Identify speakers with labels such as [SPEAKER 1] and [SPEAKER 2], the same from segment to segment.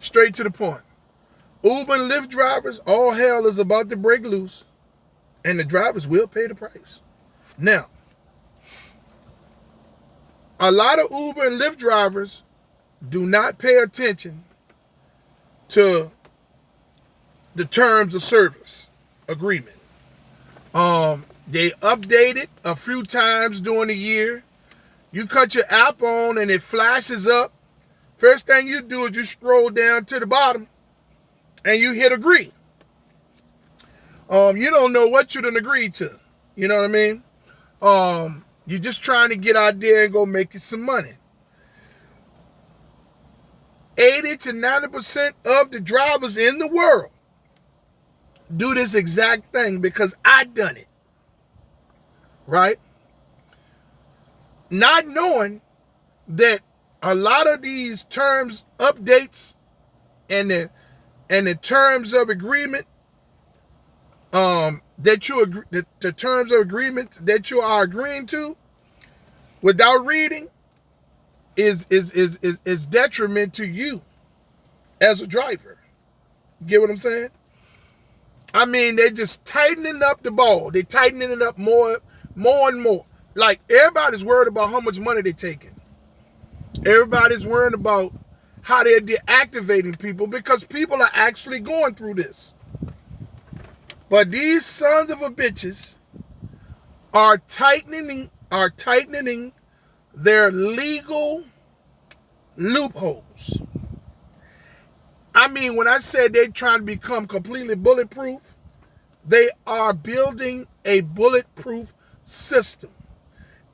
[SPEAKER 1] straight to the point. Uber and Lyft drivers, all hell is about to break loose, and the drivers will pay the price. Now, a lot of Uber and Lyft drivers do not pay attention to the terms of service agreement. They update it a few times during the year. You cut your app on and it flashes up. First thing you do is you scroll down to the bottom and you hit agree. You don't know what you done agreed to. You know what I mean? You're just trying to get out there and go make you some money. 80 to 90% of the drivers in the world do this exact thing because I done it. Right? Not knowing that a lot of these terms updates and the terms of agreement the terms of agreement that you are agreeing to without reading is detriment to you as a driver. You get what I'm saying? I mean, they're just tightening up the ball. They're tightening it up more and more. Like, everybody's worried about how much money they're taking. Everybody's worried about how they're deactivating people because people are actually going through this. But these sons of a bitches are tightening their legal loopholes. I mean, when I said they're trying to become completely bulletproof, they are building a bulletproof system.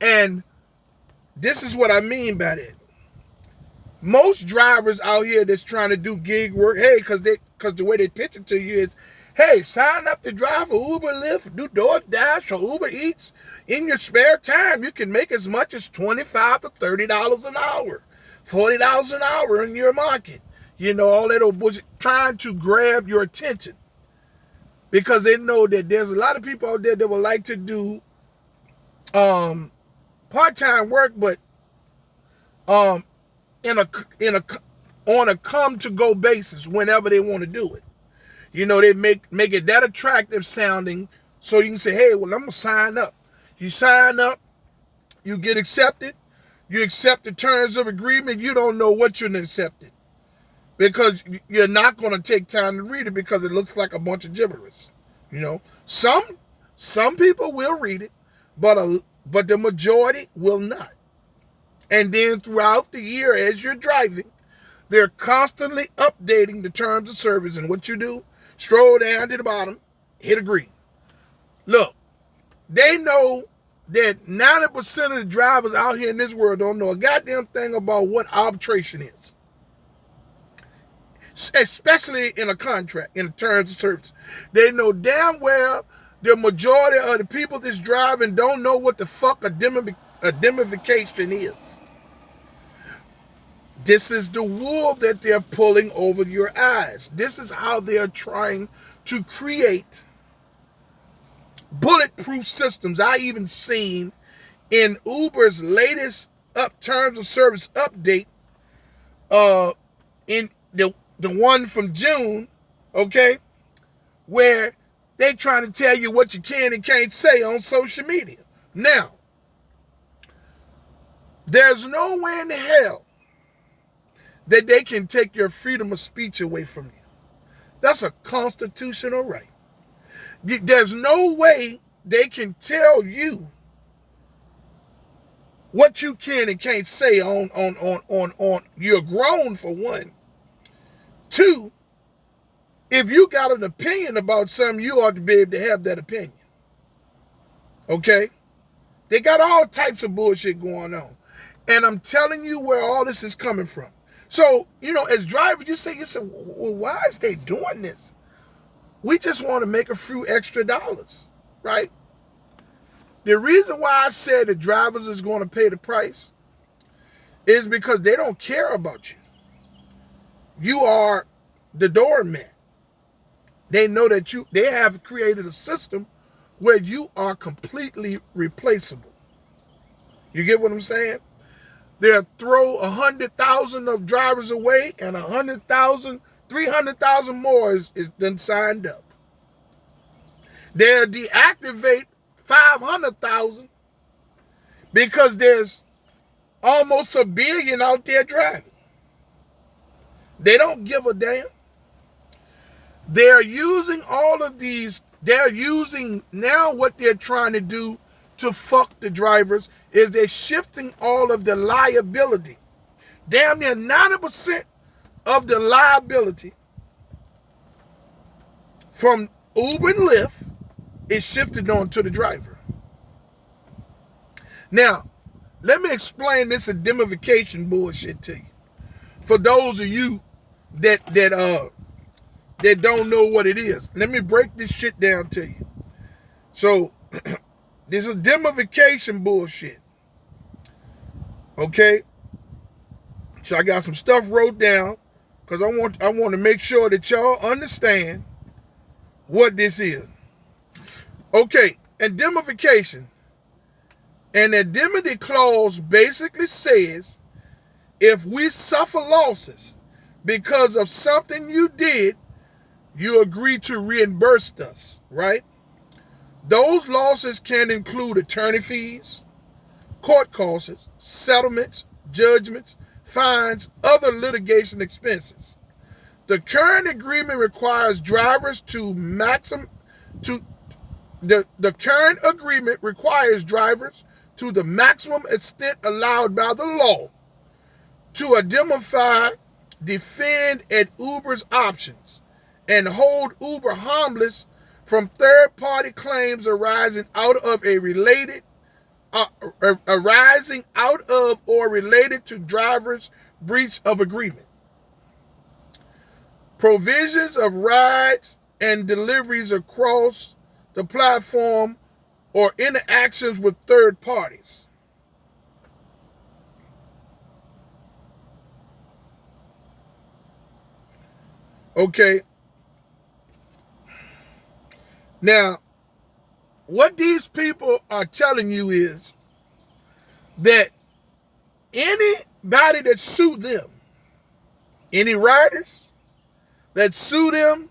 [SPEAKER 1] And this is what I mean by that. Most drivers out here that's trying to do gig work, hey, because the way they pitch it to you is, hey, sign up to drive for Uber Lyft, do DoorDash or Uber Eats. In your spare time, you can make as much as $25 to $30 an hour, $40 an hour in your market. You know, all that old bullshit, trying to grab your attention. Because they know that there's a lot of people out there that would like to do part-time work, but on a come-to-go basis whenever they want to do it. You know, they make it that attractive sounding so you can say, hey, well, I'm going to sign up. You sign up, you get accepted, you accept the terms of agreement, you don't know what you're accepted because you're not going to take time to read it because it looks like a bunch of gibberish. You know, some people will read it, but the majority will not. And then throughout the year as you're driving, they're constantly updating the terms of service. And what you do, scroll down to the bottom, hit agree. Look, they know that 90% of the drivers out here in this world don't know a goddamn thing about what arbitration is. Especially in a contract, in the terms of service. They know damn well the majority of the people that's driving don't know what the fuck indemnification is. This is the wool that they're pulling over your eyes. This is how they're trying to create bulletproof systems. I even seen in Uber's latest terms of service update, in the one from June, okay, where they trying to tell you what you can and can't say on social media. Now, there's no way in hell that they can take your freedom of speech away from you. That's a constitutional right. There's no way they can tell you what you can and can't say on you're grown, for one. Two, if you got an opinion about something, you ought to be able to have that opinion. Okay? They got all types of bullshit going on. And I'm telling you where all this is coming from. So, you know, as drivers, you say, well, why is they doing this? We just want to make a few extra dollars, right? The reason why I said the drivers is going to pay the price is because they don't care about you. You are the doorman. They know that they have created a system where you are completely replaceable. You get what I'm saying? They'll throw 100,000 of drivers away, and 100,000, 300,000 more is then signed up. They'll deactivate 500,000 because there's almost a billion out there driving. They don't give a damn. They're using all of these. They're using now what they're trying to do to fuck the drivers is they're shifting all of the liability. Damn near 90% of the liability from Uber and Lyft is shifted on to the driver. Now, let me explain this indemnification bullshit to you. For those of you that don't know what it is, let me break this shit down to you. So, this indemnification bullshit. Okay? So I got some stuff wrote down because I want to make sure that y'all understand what this is. Okay, indemnification. An indemnity clause basically says if we suffer losses because of something you did, you agree to reimburse us, right? Those losses can include attorney fees, court costs, settlements, judgments, fines, other litigation expenses. The current agreement requires drivers to the current agreement requires drivers to the maximum extent allowed by the law to indemnify, defend at Uber's options, and hold Uber harmless from third-party claims arising out of or related to drivers' breach of agreement. Provisions of rides and deliveries across the platform or interactions with third parties. Okay. Now, what these people are telling you is that anybody that sue them, any riders that sue them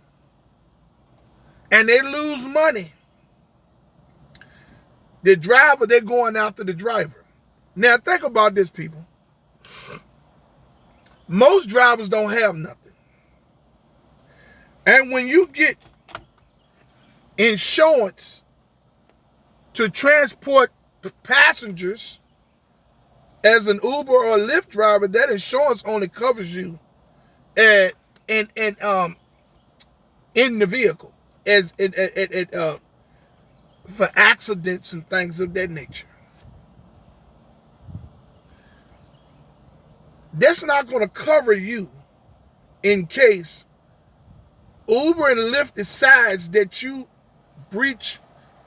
[SPEAKER 1] and they lose money, the driver, they're going after the driver. Now, think about this, people. Most drivers don't have nothing. And when you get insurance to transport passengers as an Uber or Lyft driver, that insurance only covers you in the vehicle as for accidents and things of that nature. That's not going to cover you in case Uber and Lyft decides that you breach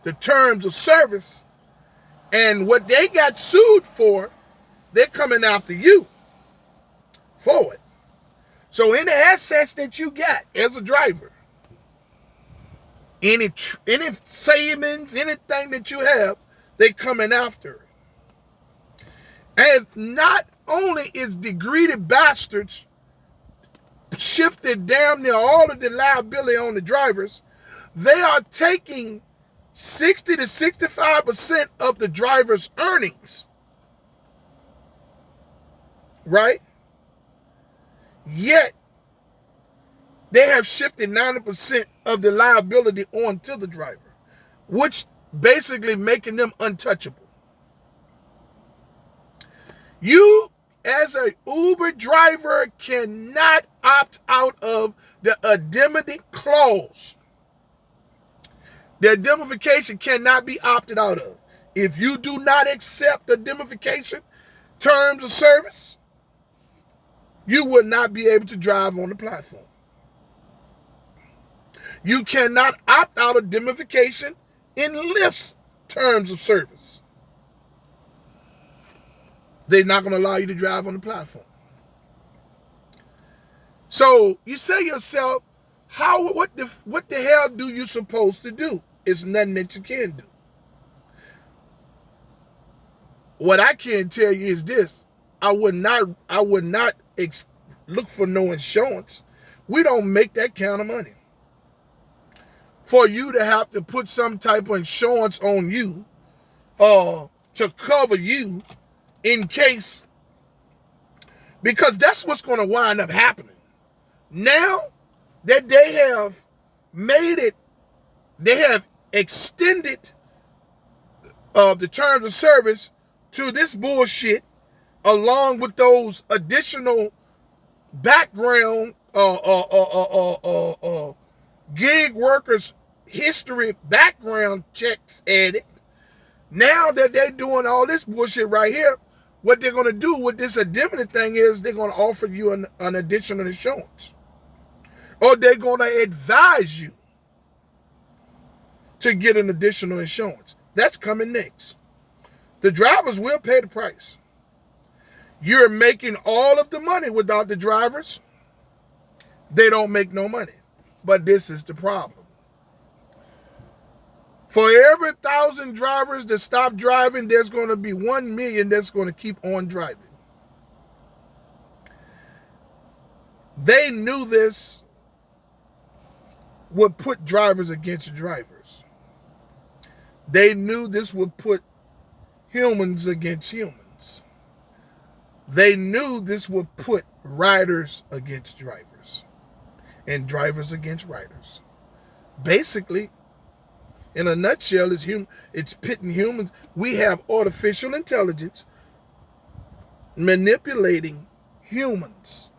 [SPEAKER 1] the terms of service, and what they got sued for, they're coming after you for it. So any assets that you got as a driver, any savings, anything that you have, they coming after it. And not only is the greedy bastards shifted damn near all of the liability on the drivers, they are taking 60 to 65% of the driver's earnings. Right? Yet, they have shifted 90% of the liability onto the driver, which basically making them untouchable. You, as an Uber driver, cannot opt out of the indemnity clause. The indemnification cannot be opted out of. If you do not accept the indemnification terms of service, you will not be able to drive on the platform. You cannot opt out of indemnification in Lyft's terms of service. They're not going to allow you to drive on the platform. So you say to yourself, what the hell do you supposed to do? It's nothing that you can do. What I can tell you is this. would not look for no insurance. We don't make that kind of money. For you to have to put some type of insurance on you to cover you in case, because that's what's going to wind up happening. Now that they have made it, they have extended the terms of service to this bullshit, along with those additional background gig workers history background checks added. Now that they're doing all this bullshit right here, what they're going to do with this indemnity thing is they're going to offer you an additional insurance, or they're going to advise you to get an additional insurance. That's coming next. The drivers will pay the price. You're making all of the money without the drivers. They don't make no money. But this is the problem. For every 1,000 drivers that stop driving, there's going to be 1 million that's going to keep on driving. They knew this would put drivers against drivers. They knew this would put humans against humans. They knew this would put riders against drivers and drivers against riders. Basically, in a nutshell, it's pitting humans. We have artificial intelligence manipulating humans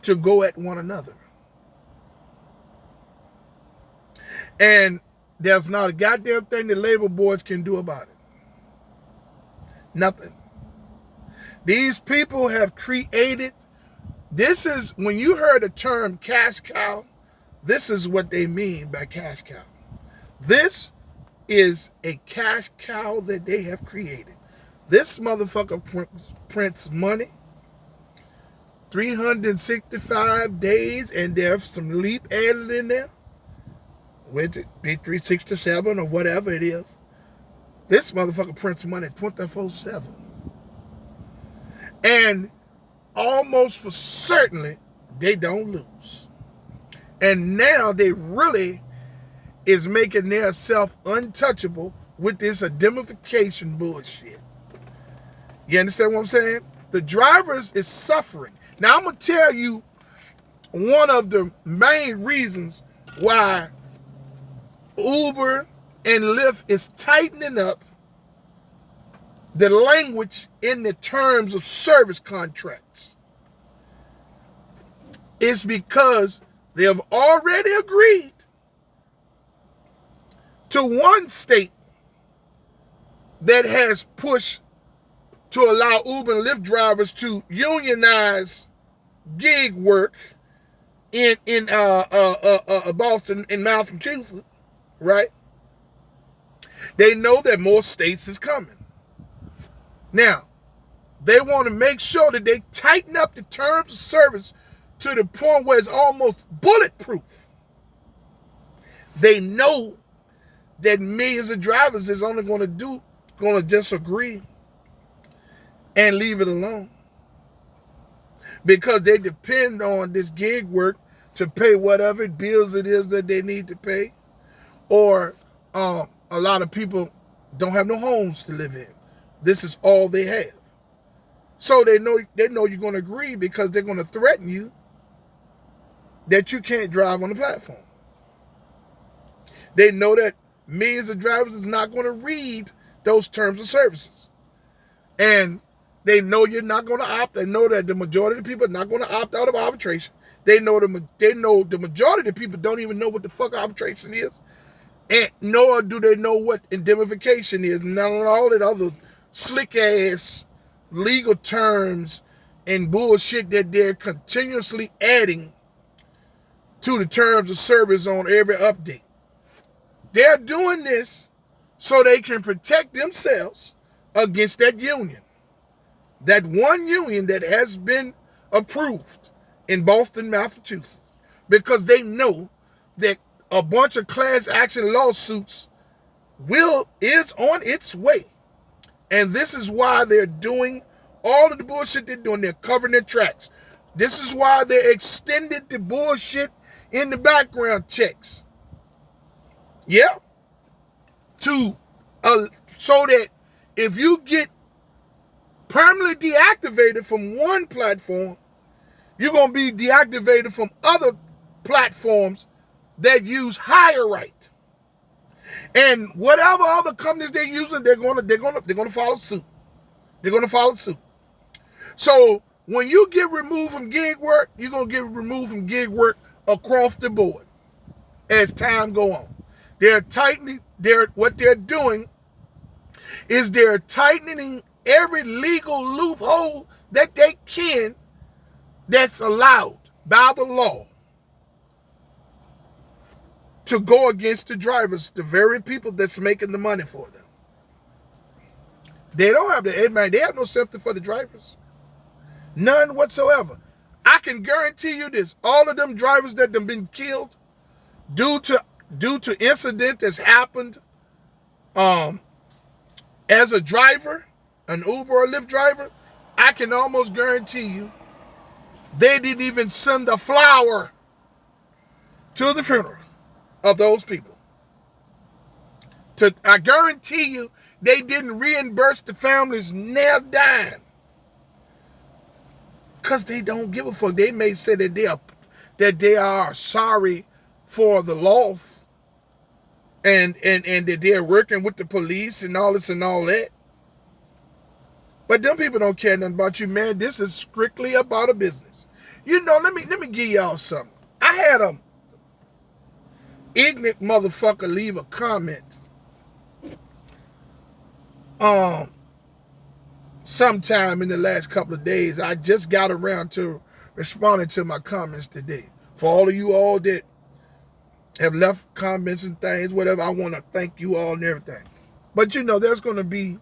[SPEAKER 1] to go at one another. And there's not a goddamn thing the labor boards can do about it. Nothing. These people have created, this is, when you heard the term cash cow, this is what they mean by cash cow. This is a cash cow that they have created. This motherfucker prints money 365 days, and there's some leap added in there with it, be 367 or whatever it is. This motherfucker prints money 24/7. And almost for certainly, they don't lose. And now they really is making their self untouchable with this indemnification bullshit. You understand what I'm saying? The drivers is suffering. Now I'm going to tell you one of the main reasons why Uber and Lyft is tightening up the language in the terms of service contracts. It's because they have already agreed to one state that has pushed to allow Uber and Lyft drivers to unionize gig work in Boston and Massachusetts, right? They know that more states is coming. Now, they want to make sure that they tighten up the terms of service to the point where it's almost bulletproof. They know that millions of drivers is only going to just agree and leave it alone, because they depend on this gig work to pay whatever bills it is that they need to pay, or a lot of people don't have no homes to live in. This is all they have. So they know you're going to agree, because they're going to threaten you that you can't drive on the platform. They know that millions of drivers is not going to read those terms of services. And they know you're not going to opt. They know that the majority of the people are not going to opt out of arbitration. They know the majority of the people don't even know what the fuck arbitration is. And nor do they know what indemnification is. None of all that other slick ass legal terms and bullshit that they're continuously adding to the terms of service on every update. They're doing this so they can protect themselves against that union. That one union that has been approved in Boston, Massachusetts, because they know that a bunch of class action lawsuits is on its way. And this is why they're doing All of the bullshit they're doing, they're covering their tracks. This is why they extended the bullshit in the background checks. Yeah. So that if you get permanently deactivated from one platform, you're going to be deactivated from other platforms that use higher rate. And whatever other companies they're using, they're going to follow suit. They're going to follow suit. So when you get removed from gig work, you're going to get removed from gig work across the board as time go on. They're tightening, what they're doing is they're tightening every legal loophole that they can that's allowed by the law to go against the drivers, the very people that's making the money for them. They don't have they have no sympathy for the drivers. None whatsoever. I can guarantee you this. All of them drivers that have been killed due to incident that's happened as a driver, an Uber or Lyft driver, I can almost guarantee you they didn't even send a flower to the funeral of those people. I guarantee you they didn't reimburse the families near dime. Because they don't give a fuck. They may say that they are sorry for the loss and that they're working with the police and all this and all that. But them people don't care nothing about you, man. This is strictly about a business. You know, let me give y'all something. I had a ignorant motherfucker leave a comment sometime in the last couple of days. I just got around to responding to my comments today. For all of you all that have left comments and things, whatever, I want to thank you all and everything. But you know, there's going to be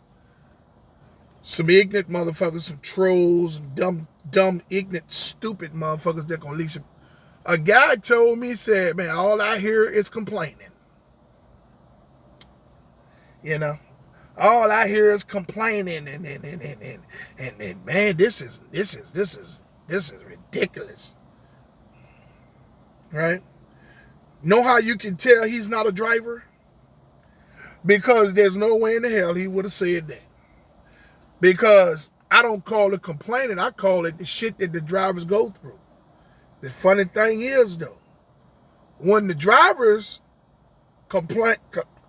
[SPEAKER 1] some ignorant motherfuckers, some trolls, dumb, ignorant, stupid motherfuckers that going to leave. A guy told me, said, man, all I hear is complaining. You know, all I hear is complaining and man, this is ridiculous. Right? Know how you can tell he's not a driver? Because there's no way in the hell he would have said that. Because I don't call it complaining, I call it the shit that the drivers go through. The funny thing is, though, when the drivers complain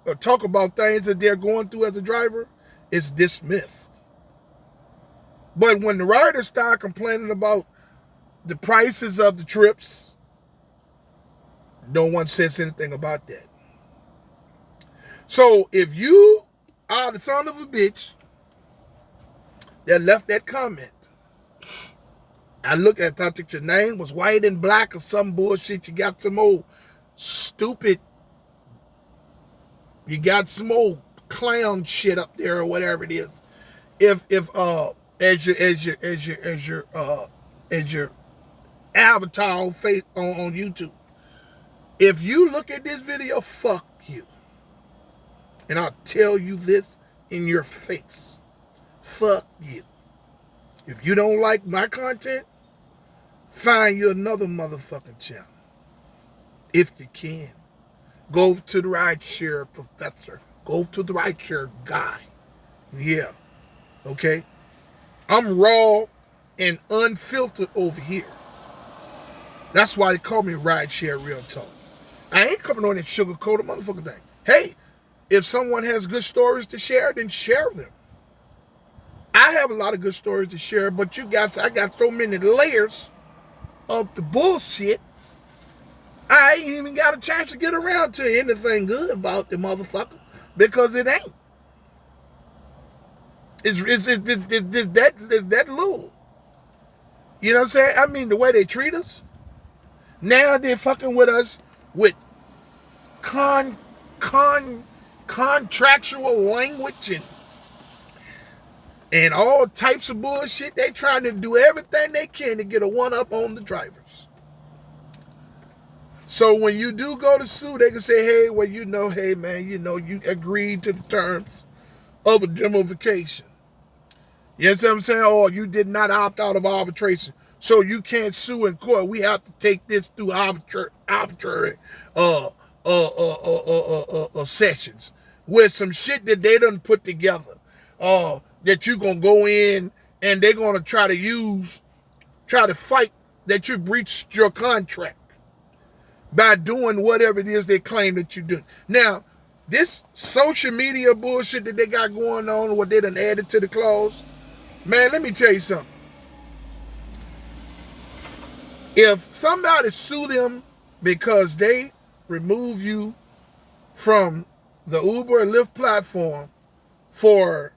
[SPEAKER 1] or talk about things that they're going through as a driver, it's dismissed. But when the riders start complaining about the prices of the trips, no one says anything about that. So if you are the son of a bitch that left that comment, I look at, I think your name was white and black or some bullshit. You got some old stupid, you got some old clown shit up there or whatever it is. If as your avatar on YouTube, if you look at this video, fuck you. And I'll tell you this in your face. Fuck you. If you don't like my content, find you another motherfucking channel. If you can. Go to the rideshare professor. Go to the rideshare guy. Yeah. Okay? I'm raw and unfiltered over here. That's why they call me rideshare real talk. I ain't coming on that sugarcoated motherfucking thing. Hey, if someone has good stories to share, then share them. I have a lot of good stories to share, but I got so many layers of the bullshit, I ain't even got a chance to get around to anything good about the motherfucker, because it ain't. It's that little. You know what I'm saying? I mean, the way they treat us. Now they're fucking with us with contractual language and all types of bullshit. They trying to do everything they can to get a one-up on the drivers. So when you do go to sue, they can say, hey, well, hey, man, you agreed to the terms of indemnification. You know what I'm saying? Or you did not opt out of arbitration, so you can't sue in court. We have to take this through arbitrary sessions with some shit that they done put together. That you gonna go in and they're gonna try to fight that you breached your contract by doing whatever it is they claim that you do. Now, this social media bullshit that they got going on, what they done added to the clause, man, let me tell you something. If somebody sue them because they remove you from the Uber and Lyft platform for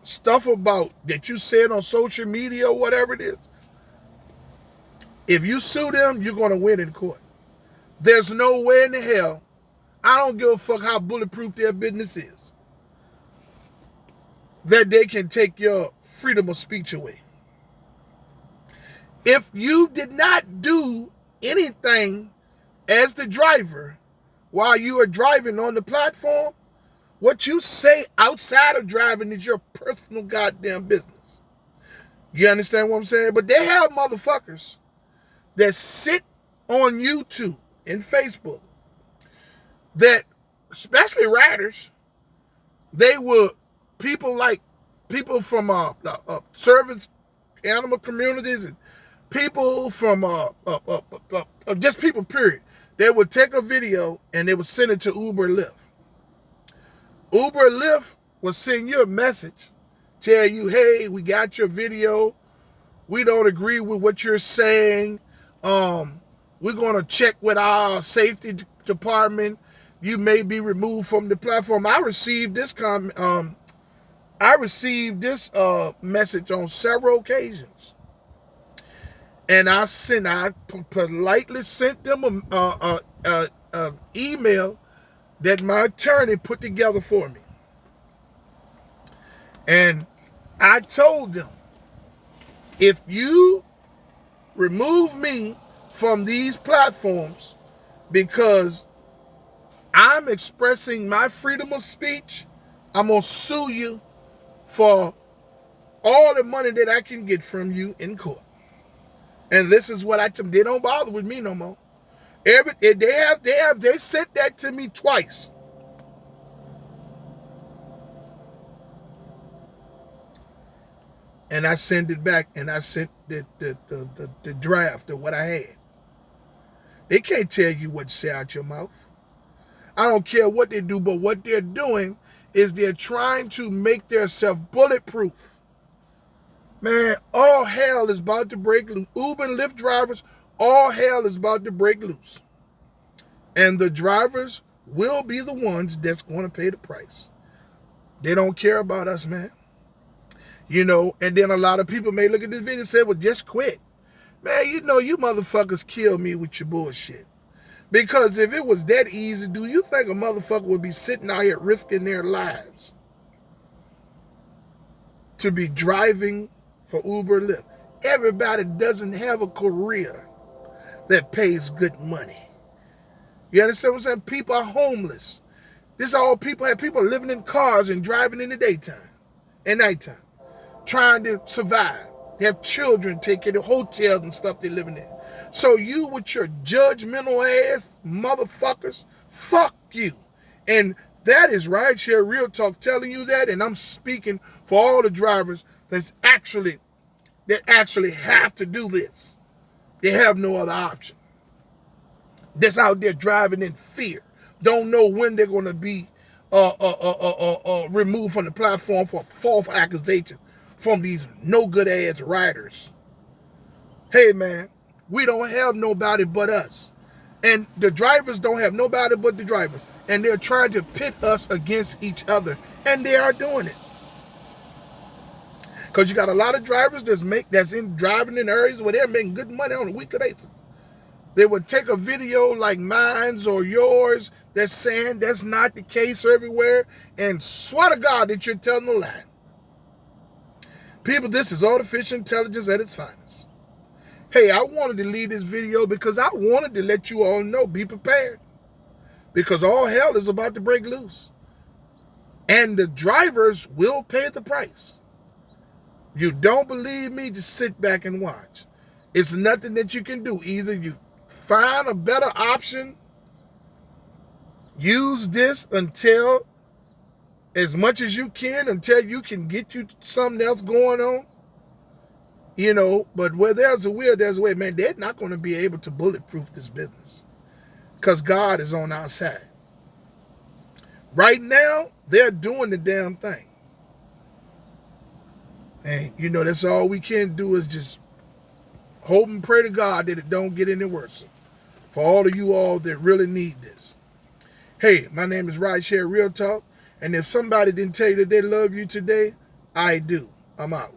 [SPEAKER 1] stuff about that you said on social media or whatever it is, if you sue them, you're going to win in court. There's no way in the hell, I don't give a fuck how bulletproof their business is, that they can take your freedom of speech away. If you did not do anything as the driver while you are driving on the platform, what you say outside of driving is your personal goddamn business. You understand what I'm saying? But they have motherfuckers that sit on YouTube and Facebook that, especially riders, they will, people from service animal communities and people from just people, period. They would take a video and they would send it to Uber Lyft. Uber Lyft will send you a message, tell you, hey, we got your video. We don't agree with what you're saying. We're going to check with our safety department. You may be removed from the platform. I received this message on several occasions. And I politely sent them a email that my attorney put together for me. And I told them, if you remove me from these platforms because I'm expressing my freedom of speech, I'm going to sue you for all the money that I can get from you in court. And this is what they don't bother with me no more. They sent that to me twice. And I sent it back, and I sent the draft of what I had. They can't tell you what to say out your mouth. I don't care what they do, but what they're doing is they're trying to make themselves bulletproof. Man, all hell is about to break loose. Uber and Lyft drivers, all hell is about to break loose. And the drivers will be the ones that's going to pay the price. They don't care about us, man. You know, and then a lot of people may look at this video and say, well, just quit. Man, you know, you motherfuckers kill me with your bullshit. Because if it was that easy, do you think a motherfucker would be sitting out here risking their lives to be driving for Uber and Lyft? Everybody doesn't have a career that pays good money. You understand what I'm saying? People are homeless. This all people have people living in cars and driving in the daytime and nighttime, trying to survive. They have children taking the hotels and stuff they're living in. So you with your judgmental ass motherfuckers, fuck you. And that is Rideshare Real Talk telling you that, and I'm speaking for all the drivers that actually have to do this. They have no other option. That's out there driving in fear. Don't know when they're going to be removed from the platform for false accusation from these no good ass riders. Hey man, we don't have nobody but us. And the drivers don't have nobody but the drivers. And they're trying to pit us against each other. And they are doing it. Because you got a lot of drivers that's in driving in areas where they're making good money on a weekly basis. They would take a video like mine's or yours that's saying that's not the case everywhere and swear to God that you're telling a lie. People, this is artificial intelligence at its finest. Hey, I wanted to leave this video because I wanted to let you all know, be prepared. Because all hell is about to break loose. And the drivers will pay the price. You don't believe me? Just sit back and watch. It's nothing that you can do. Either you find a better option, use this until as much as you can, until you can get you something else going on. But where there's a will, there's a way. Man, they're not going to be able to bulletproof this business because God is on our side. Right now, they're doing the damn thing. And, that's all we can do is just hope and pray to God that it don't get any worse for all of you all that really need this. Hey, my name is Rideshare Real Talk. And if somebody didn't tell you that they love you today, I do. I'm out.